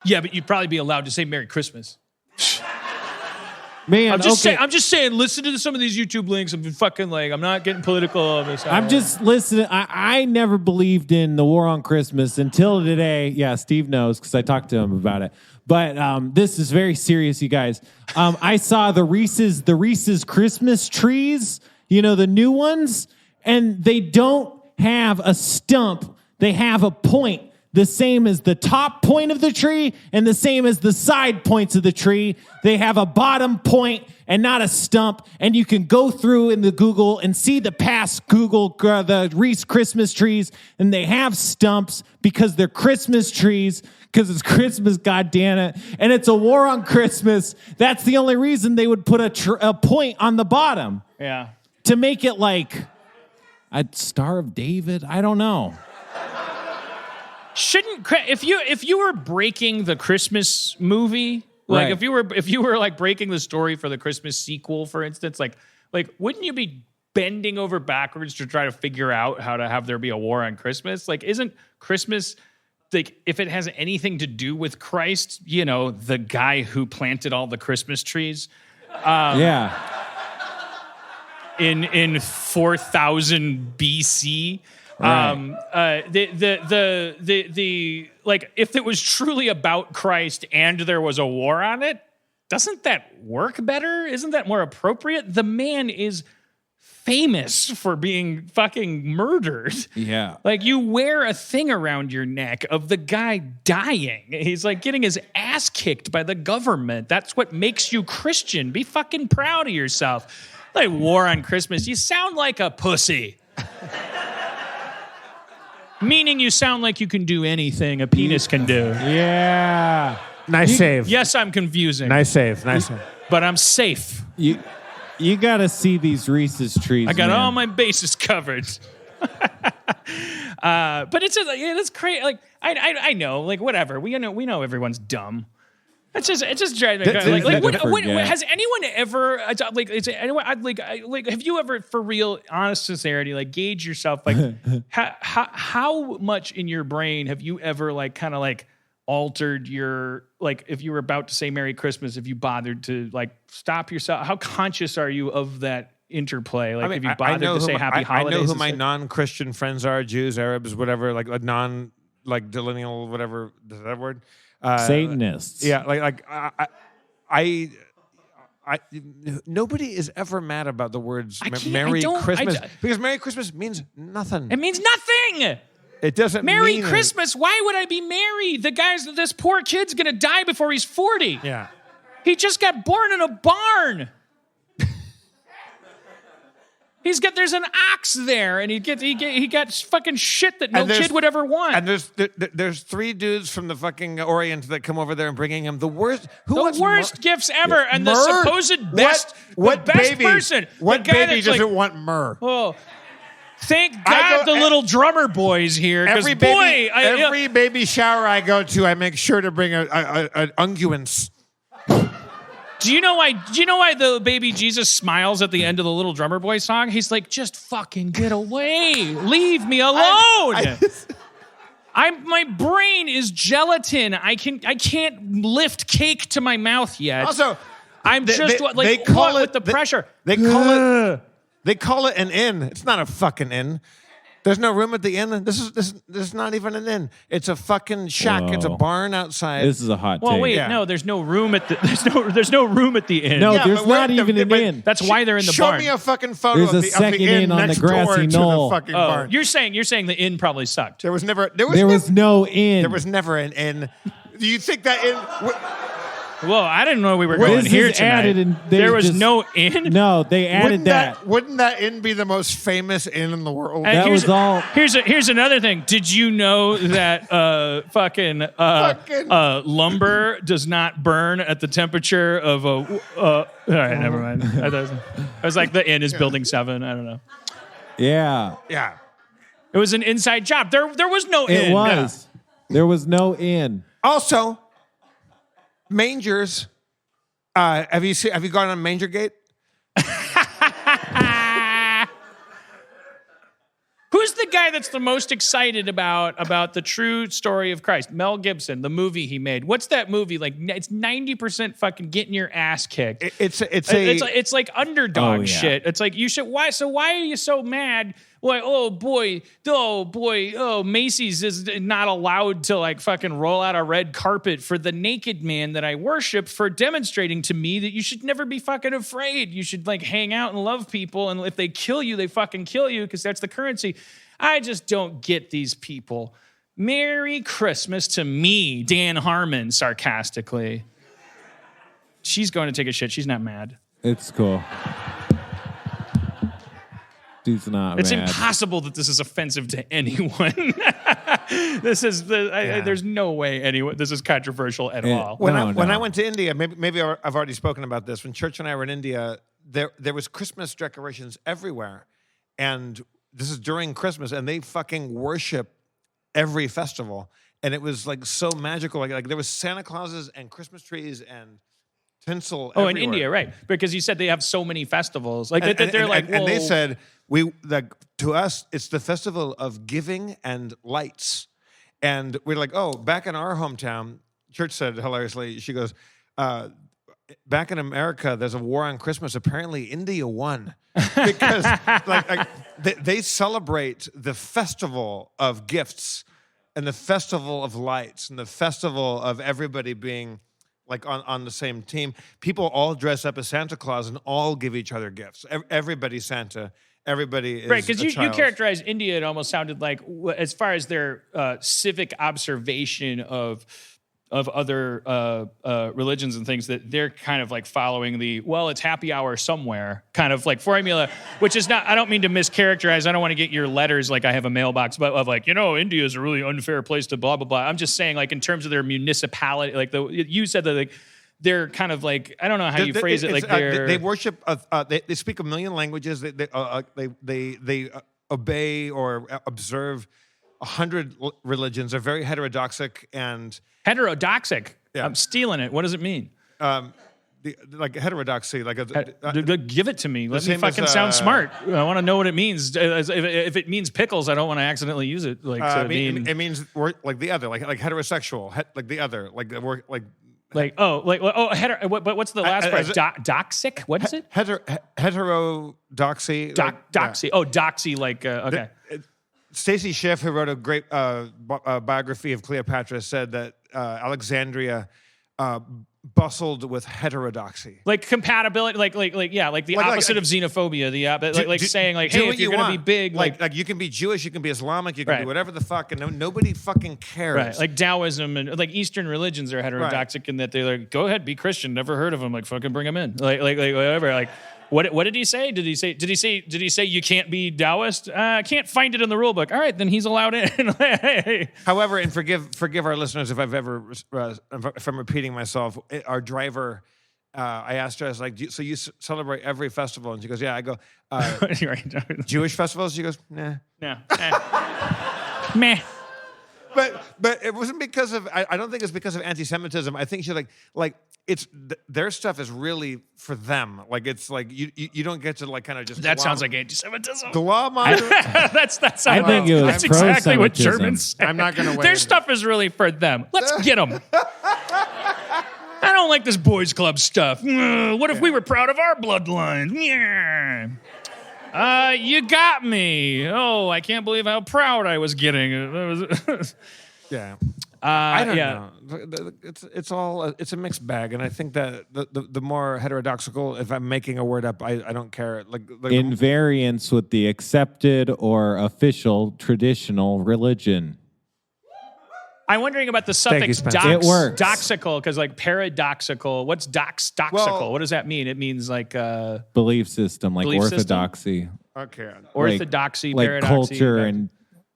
Yeah, but you'd probably be allowed to say Merry Christmas. Man, I'm just saying, listen to some of these YouTube links. I'm fucking like, I'm not getting political on this. I'm just listening. I never believed in the war on Christmas until today. Yeah, Steve knows because I talked to him about it. But this is very serious, you guys. I saw the Reese's Christmas trees, the new ones, and they don't have a stump. They have a point. The same as the top point of the tree and the same as the side points of the tree. They have a bottom point and not a stump. And you can go through in the Google and see the past the Reese Christmas trees. And they have stumps because they're Christmas trees because it's Christmas, goddammit. And it's a war on Christmas. That's the only reason they would put a point on the bottom. Yeah. To make it like a Star of David. I don't know. If you were breaking the Christmas movie, like right. if you were like breaking the story for the Christmas sequel, for instance, like wouldn't you be bending over backwards to try to figure out how to have there be a war on Christmas? Like, isn't Christmas, like, if it has anything to do with Christ, the guy who planted all the Christmas trees, in 4000 BC. Right. The like, if it was truly about Christ and there was a war on it, doesn't that work better? Isn't that more appropriate? The man is famous for being fucking murdered. Yeah. Like, you wear a thing around your neck of the guy dying. He's like getting his ass kicked by the government. That's what makes you Christian. Be fucking proud of yourself. Like, war on Christmas. You sound like a pussy. Meaning you sound like you can do anything a penis can do. Yeah. Nice save. Yes, I'm confusing. Nice save. But I'm safe. You got to see these Reese's trees. I got man. all my bases covered. But it's crazy. Like, I know, like, whatever. We know everyone's dumb. It just drives me crazy. Has anyone ever have you ever, for real, honest sincerity, like, gauge yourself, like, how much in your brain have you ever, like, kind of like altered your, like, if you were about to say Merry Christmas, if you bothered to, like, stop yourself? How conscious are you of that interplay? Like, if you bothered to say Happy Holidays? I know who my non-Christian friends are: Jews, Arabs, whatever, like a delineal, whatever. Is that word? Satanists. Yeah, I nobody is ever mad about the words Merry Christmas because Merry Christmas means nothing. It means nothing. It doesn't Merry Christmas. Why would I be merry? This poor kid's gonna die before he's 40. Yeah. He just got born in a barn. There's an ox there, and he got fucking shit that no kid would ever want. And there's three dudes from the fucking Orient that come over there and bringing him the worst. Worst gifts ever, and the supposed best. What the best baby? person? What baby doesn't want myrrh? Oh, thank God the little drummer boy's here. Every baby shower I go to, I make sure to bring an unguents. Do you know why the baby Jesus smiles at the end of the Little Drummer Boy song? He's like, just fucking get away. Leave me alone. My brain is gelatin. I can't lift cake to my mouth yet. Also, I'm with the pressure. They call it an inn. It's not a fucking inn. There's no room at the inn. This is not even an inn. It's a fucking shack. Whoa. It's a barn outside. This is a hot take. Well, wait, no, there's no room at the there's no room at the inn. No, there's not even an inn. That's why they're in the barn. Show me a fucking photo of the inn on next the grassy door knoll. to the fucking barn. You're saying the inn probably sucked. There was no inn. There was never an inn. Do you think that inn? Well, I didn't know we were going here tonight. There was no inn? No, they added that. Wouldn't that inn be the most famous inn in the world? Here's another thing. Did you know that lumber does not burn at the temperature of a... all right, never mind. I was like, the inn is building 7. I don't know. Yeah. Yeah. It was an inside job. There was no inn. It was. Yeah. There was no inn. Also... mangers. Have you gone on Mangergate? Who's the guy that's the most excited about the true story of Christ? Mel Gibson, the movie he made. What's that movie? Like it's 90% fucking getting your ass kicked. It's like underdog shit. It's like you should. Why? So why are you so mad? Why? Oh boy. Macy's is not allowed to like fucking roll out a red carpet for the naked man that I worship for demonstrating to me that you should never be fucking afraid. You should like hang out and love people, and if they kill you, they fucking kill you because that's the currency. I just don't get these people. Merry Christmas to me, Dan Harmon, sarcastically. She's going to take a shit. She's not mad. It's cool. Dude's not It's mad. impossible that this is offensive to anyone. There's no way anyone. This is controversial at all. When I went to India, maybe I've already spoken about this. When Church and I were in India, there was Christmas decorations everywhere, and this is during Christmas, and they fucking worship every festival, and it was like so magical. Like there was Santa Clauses and Christmas trees and tinsel. Oh, everywhere. in India, right? Because you said they have so many festivals. Like and they whoa. said to us, it's the festival of giving and lights, and we're like, oh, back in our hometown, Church said hilariously, she goes, back in America, there's a war on Christmas. Apparently, India won because they celebrate the festival of gifts and the festival of lights and the festival of everybody being like on the same team. People all dress up as Santa Claus and all give each other gifts. Everybody's Santa. Everybody is right, because you child. characterized India, it almost sounded like, as far as their civic observation of other religions and things, that they're kind of like following it's happy hour somewhere kind of like formula, which is not, I don't mean to mischaracterize. I don't want to get your letters like I have a mailbox, but of like, India is a really unfair place to blah, blah, blah. I'm just saying like in terms of their municipality, like you said that like, they're kind of like, I don't know how you phrase it. Like they worship. They speak a million languages. They obey or observe 100 religions. They're very heterodoxic and heterodoxic. Yeah. I'm stealing it. What does it mean? Like heterodoxy. Give it to me. Let me fucking sound smart. I want to know what it means. If it means pickles, I don't want to accidentally use it. It means like the other, like heterosexual, like the other, like we're like. But what's the last part? Doxic? What is it? Heterodoxy. Doxy. Yeah. Oh, doxy, like, okay. Stacy Schiff, who wrote a great biography of Cleopatra, said that Alexandria bustled with heterodoxy. Like compatibility, like the opposite of xenophobia, saying like, hey, if you're going to be big, like you can be Jewish, you can be Islamic, you can be whatever the fuck, and nobody fucking cares. Right, like Taoism and like Eastern religions are heterodoxic in that they're like, go ahead, be Christian, never heard of them, like fucking bring them in, like whatever, like. What did he say? Did he say you can't be Taoist? I can't find it in the rule book. All right, then he's allowed in. However, and forgive our listeners if I'm repeating myself. Our driver, I asked her, I was like, so you celebrate every festival? And she goes, yeah. I go, Jewish festivals? She goes, nah. No. Meh. But it wasn't because of, I don't think it's because of anti-Semitism. I think she's like it's their stuff is really for them. Like it's like you don't get to like kind of just. That sounds like anti-Semitism. That's I think it was that's exactly what Germans say. I'm not going to. Their stuff is really for them. Let's get them. I don't like this boys' club stuff. What if we were proud of our bloodline? Yeah. You got me. Oh, I can't believe how proud I was getting. Yeah. I don't know. It's a mixed bag, and I think that the more heterodoxical, if I'm making a word up, I don't care. Like in variance with the accepted or official traditional religion. I'm wondering about the suffix it works. doxical, because like paradoxical. What's doxical? Well, what does that mean? It means like belief system, like belief orthodoxy. System? Okay. Orthodoxy, like paradoxy, culture and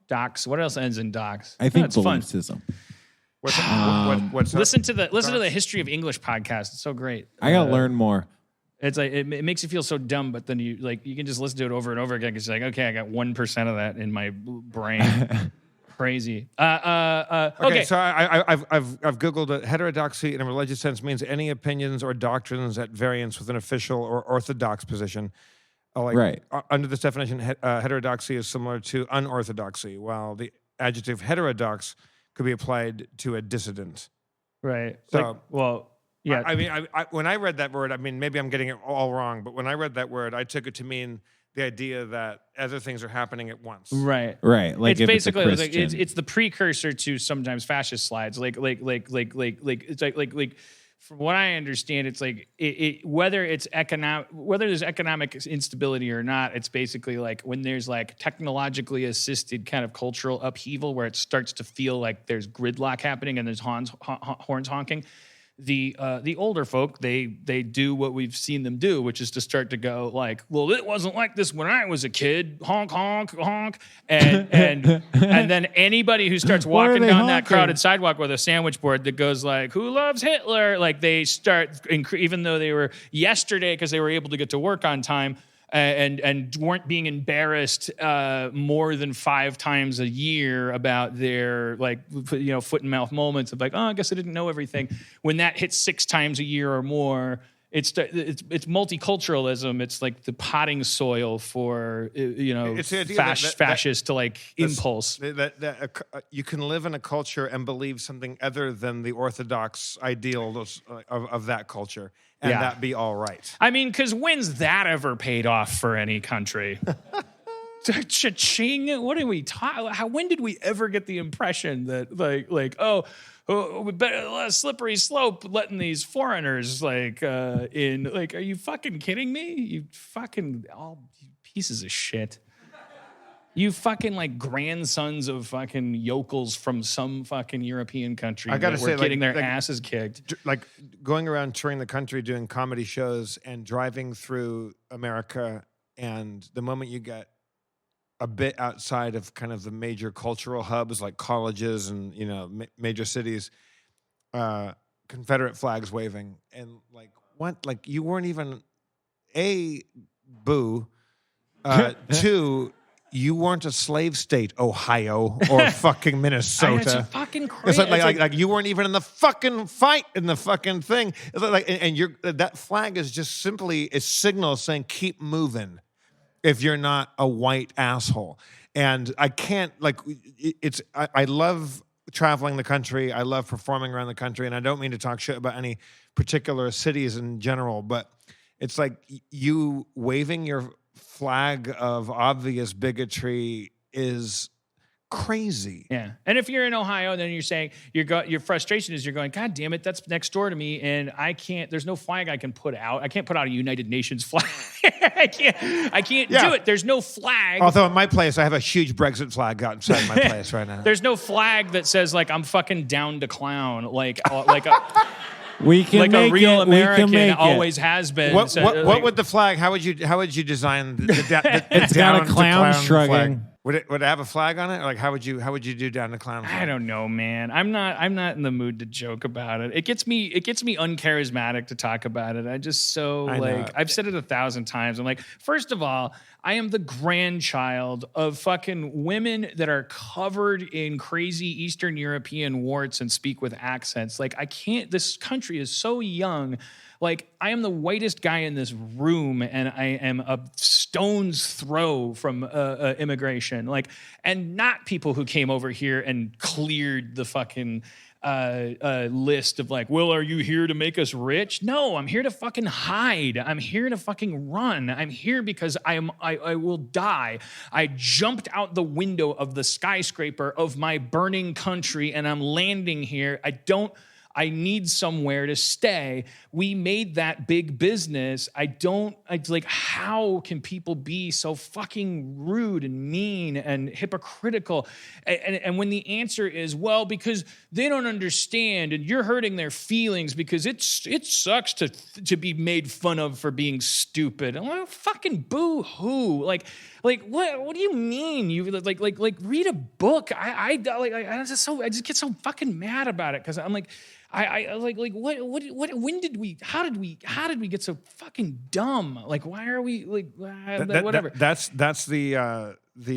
dox. What else ends in dox? I think it's belief fun. system. What's listen to the History of English podcast. It's so great. I gotta learn more. It's like it makes you feel so dumb, but then you can just listen to it over and over again because you're like, okay, I got 1% of that in my brain. Crazy. Okay, so I've Googled it. Heterodoxy in a religious sense means any opinions or doctrines at variance with an official or orthodox position. Under this definition, heterodoxy is similar to unorthodoxy, while the adjective heterodox could be applied to a dissident. Right. So, yeah. I mean, when I read that word, I mean, maybe I'm getting it all wrong, but when I read that word, I took it to mean the idea that other things are happening at once. Right. Like it's basically it's the precursor to sometimes fascist slides. It's like from what I understand, it's like whether there's economic instability or not, it's basically like when there's like technologically assisted kind of cultural upheaval where it starts to feel like there's gridlock happening and there's horns honking. The older folk, they do what we've seen them do, which is to start to go like, well, it wasn't like this when I was a kid, honk, honk, honk. And then anybody who starts walking down that crowded sidewalk with a sandwich board that goes like, who loves Hitler? Like they start, even though they were yesterday because they were able to get to work on time, and weren't being embarrassed more than 5 times a year about their foot and mouth moments of like, oh, I guess I didn't know everything. When that hits 6 times a year or more, it's multiculturalism. It's like the potting soil for fascist to like impulse. That you can live in a culture and believe something other than the orthodox ideals of that culture. And that be all right. I mean, because when's that ever paid off for any country? Cha-ching! What are we talking? When did we ever get the impression that slippery slope letting these foreigners in? Like, are you fucking kidding me? You fucking all pieces of shit. You fucking like grandsons of fucking yokels from some fucking European country. I gotta say, getting their asses kicked. Like going around touring the country, doing comedy shows, and driving through America, and the moment you get a bit outside of kind of the major cultural hubs like colleges and major cities, Confederate flags waving, and like what? Like you weren't even boo. 2. You weren't a slave state, Ohio or fucking Minnesota. It's fucking crazy. It's like you weren't even in the fucking fight in the fucking thing. It's like, and that flag is just simply a signal saying keep moving. If you're not a white asshole, and I can't I love traveling the country. I love performing around the country, and I don't mean to talk shit about any particular cities in general, but it's like you waving your flag of obvious bigotry is crazy. Yeah. And if you're in Ohio, then you're saying your frustration is you're going, God damn it, that's next door to me, and there's no flag I can put out. I can't put out a United Nations flag. I can't do it. There's no flag. Although in my place, I have a huge Brexit flag outside my place right now. There's no flag that says like I'm fucking down to clown. We can like make a real it. American always has been. What would the flag? How would you design the It's got a clown shrugging. Flag? Would it have a flag on it? Or like how would you do down the clown flag? I don't know, man. I'm not in the mood to joke about it. It gets me uncharismatic to talk about it. I've said it 1,000 times. I'm like, first of all, I am the grandchild of fucking women that are covered in crazy Eastern European warts and speak with accents. Like this country is so young. Like, I am the whitest guy in this room, and I am a stone's throw from immigration. Like, and not people who came over here and cleared the fucking list of like, well, are you here to make us rich? No, I'm here to fucking hide. I'm here to fucking run. I'm here because I will die. I jumped out the window of the skyscraper of my burning country, and I'm landing here. I need somewhere to stay. We made that big business. How can people be so fucking rude and mean and hypocritical? And when the answer is, well, because they don't understand and you're hurting their feelings because it sucks to be made fun of for being stupid. I'm like, fucking boo-hoo. Like what do you mean? You like read a book. I just get so fucking mad about it because I'm like, when did we? How did we get so fucking dumb? Like, why are we whatever? That's the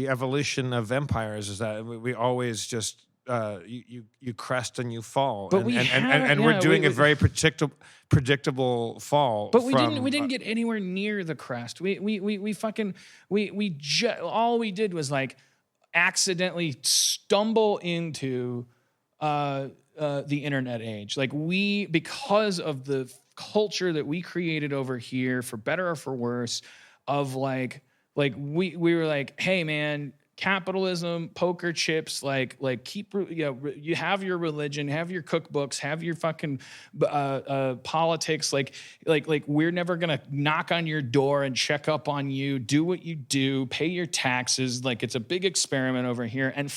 evolution of empires. Is that we always just you crest and you fall. But and, we and, have- and yeah, we're doing we- a very predictable fall. But we from, didn't get anywhere near the crest. All we did was like accidentally stumble into the internet age. Like because of the culture that we created over here, for better or for worse, of like we were like, hey man, capitalism, poker chips, like keep, you have your religion, have your cookbooks, have your fucking politics, like we're never gonna knock on your door and check up on you. Do what you do, pay your taxes. Like it's a big experiment over here. And